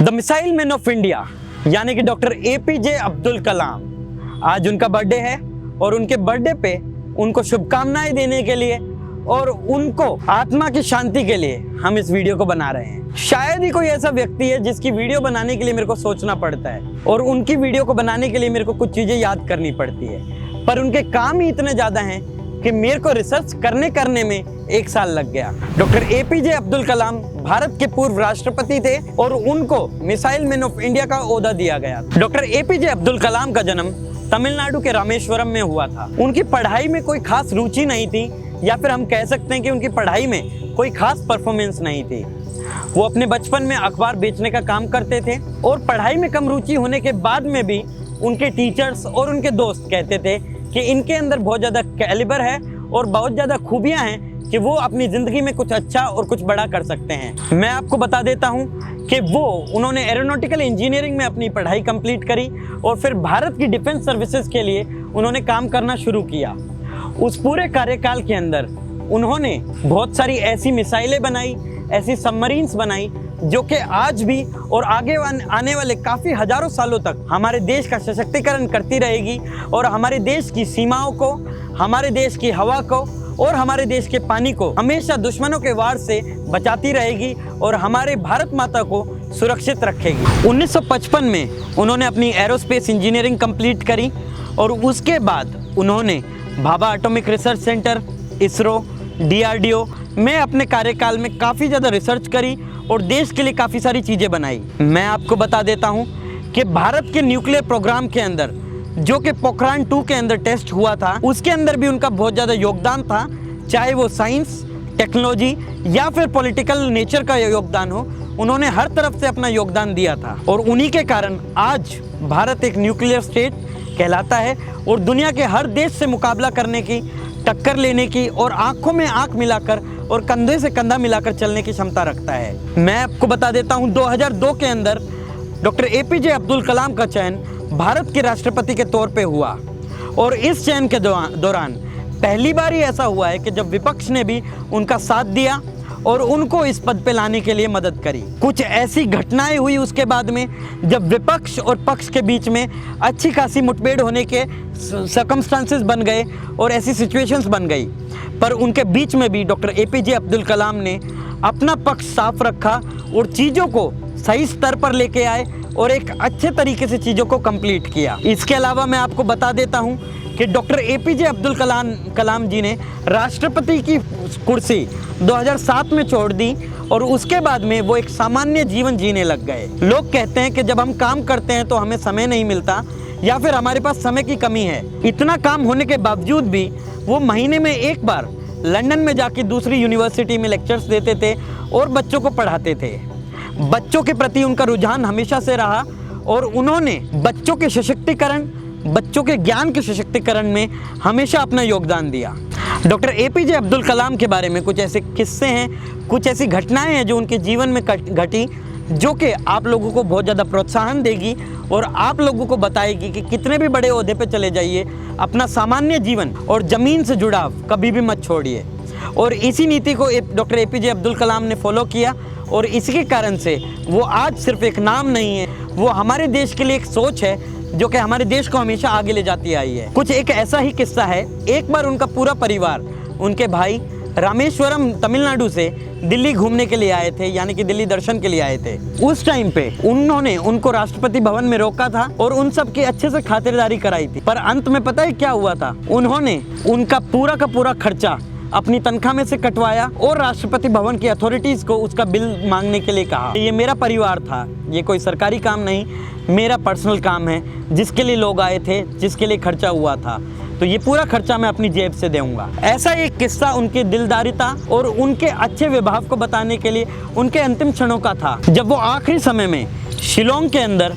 The missile man of India यानी कि doctor APJ Abdul Kalam, आज उनका बर्थडे है और उनके बर्थडे पे उनको शुभकामनाएं देने के लिए और उनको आत्मा की शांति के लिए हम इस वीडियो को बना रहे हैं। शायद ही कोई ऐसा व्यक्ति है जिसकी वीडियो बनाने के लिए मेरे को सोचना पड़ता है और उनकी वीडियो को बनाने के लिए मेरे को कुछ चीज़ें याद करनी पड़ती है, पर उनके काम ही इतने ज़्यादा हैं कि मेरे को रिसर्च करने में 1 साल लग गया। डॉक्टर एपीजे अब्दुल कलाम भारत के पूर्व राष्ट्रपति थे और उनको मिसाइल मैन ऑफ इंडिया का ओहदा दिया गया। डॉक्टर एपीजे अब्दुल कलाम का जन्म तमिलनाडु के रामेश्वरम में हुआ था। उनकी पढ़ाई में कोई खास रुचि नहीं थी, या फिर हम कह सकते हैं कि उनकी पढ़ाई में कोई खास परफॉर्मेंस नहीं थी। वो अपने बचपन में अखबार बेचने का काम करते थे और पढ़ाई में कम रुचि होने के बाद में भी उनके टीचर्स और उनके दोस्त कहते थे कि इनके अंदर बहुत ज़्यादा कैलिबर है और बहुत ज़्यादा खूबियाँ हैं कि वो अपनी ज़िंदगी में कुछ अच्छा और कुछ बड़ा कर सकते हैं। मैं आपको बता देता हूँ कि उन्होंने एरोनॉटिकल इंजीनियरिंग में अपनी पढ़ाई कंप्लीट करी और फिर भारत की डिफेंस सर्विसेज के लिए उन्होंने काम करना शुरू किया। उस पूरे कार्यकाल के अंदर उन्होंने बहुत सारी ऐसी मिसाइलें बनाई, ऐसी सबमरीन्स बनाई जो कि आज भी और आगे आने वाले काफ़ी हजारों सालों तक हमारे देश का सशक्तिकरण करती रहेगी और हमारे देश की सीमाओं को, हमारे देश की हवा को और हमारे देश के पानी को हमेशा दुश्मनों के वार से बचाती रहेगी और हमारे भारत माता को सुरक्षित रखेगी। 1955 में उन्होंने अपनी एरोस्पेस इंजीनियरिंग कंप्लीट करी और उसके बाद उन्होंने Bhabha atomic research centre, ISRO, DRDO में अपने कार्यकाल में काफ़ी ज़्यादा रिसर्च करी और देश के लिए काफ़ी सारी चीज़ें बनाई। मैं आपको बता देता हूँ कि भारत के न्यूक्लियर प्रोग्राम के अंदर जो कि पोखरान 2 के अंदर टेस्ट हुआ था, उसके अंदर भी उनका बहुत ज़्यादा योगदान था, चाहे वो साइंस, टेक्नोलॉजी या फिर पॉलिटिकल नेचर का योगदान हो। उन्होंने हर तरफ से अपना योगदान दिया था और उन्हीं के कारण आज भारत एक न्यूक्लियर स्टेट कहलाता है और दुनिया के हर देश से मुकाबला करने की, टक्कर लेने की और आंखों में आंख मिलाकर और कंधे से कंधा मिलाकर चलने की क्षमता रखता है। मैं आपको बता देता हूं 2002 के अंदर डॉक्टर एपीजे अब्दुल कलाम का चयन भारत के राष्ट्रपति के तौर पे हुआ और इस चयन के दौरान पहली बार ही ऐसा हुआ है कि जब विपक्ष ने भी उनका साथ दिया और उनको इस पद पे लाने के लिए मदद करी। कुछ ऐसी घटनाएं हुई उसके बाद में जब विपक्ष और पक्ष के बीच में अच्छी खासी मुठभेड़ होने के सर्कमस्टांसेस बन गए और ऐसी सिचुएशंस बन गई, पर उनके बीच में भी डॉक्टर एपीजे अब्दुल कलाम ने अपना पक्ष साफ रखा और चीज़ों को सही स्तर पर लेके आए और एक अच्छे तरीके से चीज़ों को कंप्लीट किया। इसके अलावा मैं आपको बता देता हूं कि डॉक्टर एपीजे अब्दुल कलाम जी ने राष्ट्रपति की कुर्सी 2007 में छोड़ दी और उसके बाद में वो एक सामान्य जीवन जीने लग गए। लोग कहते हैं कि जब हम काम करते हैं तो हमें समय नहीं मिलता या फिर हमारे पास समय की कमी है। इतना काम होने के बावजूद भी वो महीने में 1 बार लंदन में जाके दूसरी यूनिवर्सिटी में लेक्चर्स देते थे और बच्चों को पढ़ाते थे। बच्चों के प्रति उनका रुझान हमेशा से रहा और उन्होंने बच्चों के सशक्तिकरण, बच्चों के ज्ञान के सशक्तिकरण में हमेशा अपना योगदान दिया। डॉक्टर एपीजे अब्दुल कलाम के बारे में कुछ ऐसे किस्से हैं, कुछ ऐसी घटनाएं हैं जो उनके जीवन में घटी, जो कि आप लोगों को बहुत ज़्यादा प्रोत्साहन देगी और आप लोगों को बताएगी कि कितने भी बड़े ओहदे पे चले जाइए, अपना सामान्य जीवन और ज़मीन से जुड़ाव कभी भी मत छोड़िए। और इसी नीति को डॉक्टर एपीजे अब्दुल कलाम ने फॉलो किया और इसके कारण से वो आज सिर्फ एक नाम नहीं है, वो हमारे देश के लिए एक सोच है जो कि हमारे देश को हमेशा आगे ले जाती आई है। कुछ एक ऐसा ही किस्सा है, एक बार उनका पूरा परिवार, उनके भाई रामेश्वरम तमिलनाडु से दिल्ली घूमने के लिए आए थे, यानी कि दिल्ली दर्शन के लिए आए थे। उस टाइम पे उन्होंने उनको राष्ट्रपति भवन में रोका था और उन सब की अच्छे से खातिरदारी कराई थी, पर अंत में पता है क्या हुआ था? उन्होंने उनका पूरा का पूरा खर्चा अपनी तनख्वाह में से कटवाया और राष्ट्रपति भवन की अथॉरिटीज़ को उसका बिल मांगने के लिए कहा। ये मेरा परिवार था, ये कोई सरकारी काम नहीं, मेरा पर्सनल काम है, जिसके लिए लोग आए थे, जिसके लिए खर्चा हुआ था, तो ये पूरा खर्चा मैं अपनी जेब से दूंगा। ऐसा एक किस्सा उनकी दिलदारिता और उनके अच्छे व्यवहार को बताने के लिए उनके अंतिम क्षणों का था, जब वो आखिरी समय में शिलोंग के अंदर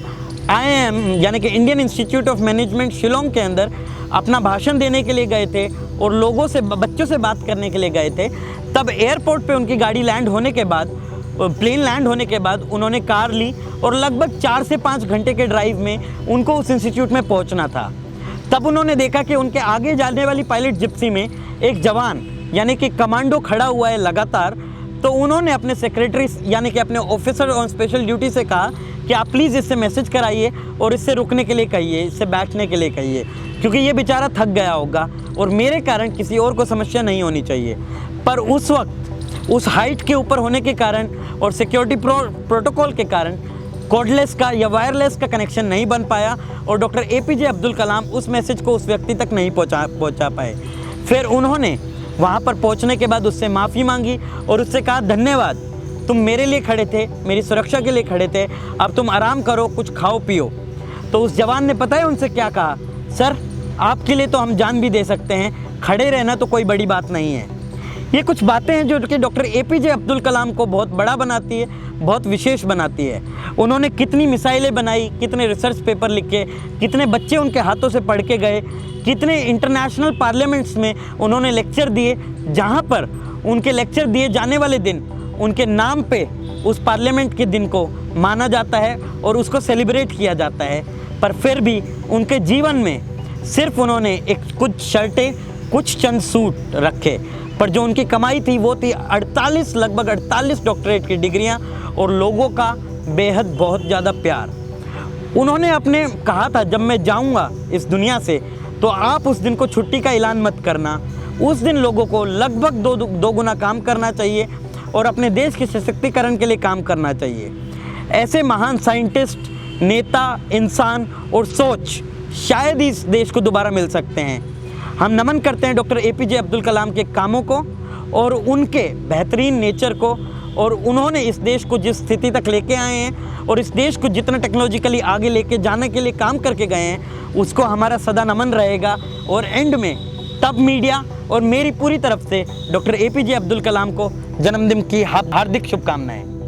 IIM यानी कि Indian institute of management Shillong के अंदर अपना भाषण देने के लिए गए थे और लोगों से, बच्चों से बात करने के लिए गए थे। तब एयरपोर्ट पे उनकी गाड़ी लैंड होने के बाद, प्लेन लैंड होने के बाद उन्होंने कार ली और लगभग 4 से 5 घंटे के ड्राइव में उनको उस इंस्टीट्यूट में पहुंचना था। तब उन्होंने देखा कि उनके आगे जाने वाली पायलट जिप्सी में एक जवान यानी कि कमांडो खड़ा हुआ है लगातार। तो उन्होंने अपने सेक्रेटरी यानी कि अपने ऑफिसर ऑन स्पेशल ड्यूटी से कहा कि आप प्लीज़ इससे मैसेज कराइए और इससे रुकने के लिए कहिए, इससे बैठने के लिए कहिए, क्योंकि ये बेचारा थक गया होगा और मेरे कारण किसी और को समस्या नहीं होनी चाहिए। पर उस वक्त उस हाइट के ऊपर होने के कारण और सिक्योरिटी प्रोटोकॉल के कारण कॉर्डलेस का या वायरलेस का कनेक्शन नहीं बन पाया और डॉक्टर APJ अब्दुल कलाम उस मैसेज को उस व्यक्ति तक नहीं पहुंचा पाए। फिर उन्होंने वहाँ पर पहुँचने के बाद उससे माफ़ी मांगी और उससे कहा, धन्यवाद, तुम मेरे लिए खड़े थे, मेरी सुरक्षा के लिए खड़े थे, अब तुम आराम करो, कुछ खाओ पियो। तो उस जवान ने पता है उनसे क्या कहा, सर आपके लिए तो हम जान भी दे सकते हैं, खड़े रहना तो कोई बड़ी बात नहीं है। ये कुछ बातें हैं जो कि डॉक्टर APJ अब्दुल कलाम को बहुत बड़ा बनाती है, बहुत विशेष बनाती है। उन्होंने कितनी मिसाइलें बनाई, कितने रिसर्च पेपर लिखे, कितने बच्चे उनके हाथों से पढ़ के गए, कितने इंटरनेशनल पार्लियामेंट्स में उन्होंने लेक्चर दिए, जहाँ पर उनके लेक्चर दिए जाने वाले दिन उनके नाम पे उस पार्लियामेंट के दिन को माना जाता है और उसको सेलिब्रेट किया जाता है। पर फिर भी उनके जीवन में सिर्फ उन्होंने कुछ शर्टें, कुछ चंद सूट रखे, पर जो उनकी कमाई थी वो थी लगभग 48 डॉक्टरेट की डिग्रियां और लोगों का बेहद बहुत ज़्यादा प्यार। उन्होंने अपने कहा था, जब मैं जाऊंगा इस दुनिया से तो आप उस दिन को छुट्टी का ऐलान मत करना, उस दिन लोगों को लगभग दो गुना काम करना चाहिए और अपने देश के सशक्तिकरण के लिए काम करना चाहिए। ऐसे महान साइंटिस्ट, नेता, इंसान और सोच शायद ही इस देश को दोबारा मिल सकते हैं। हम नमन करते हैं डॉक्टर APJ अब्दुल कलाम के कामों को और उनके बेहतरीन नेचर को, और उन्होंने इस देश को जिस स्थिति तक लेके आए हैं और इस देश को जितना टेक्नोलॉजिकली आगे लेके जाने के लिए काम करके गए हैं, उसको हमारा सदा नमन रहेगा। और एंड में तब मीडिया और मेरी पूरी तरफ से डॉक्टर APJ अब्दुल कलाम को जन्मदिन की हार्दिक शुभकामनाएं।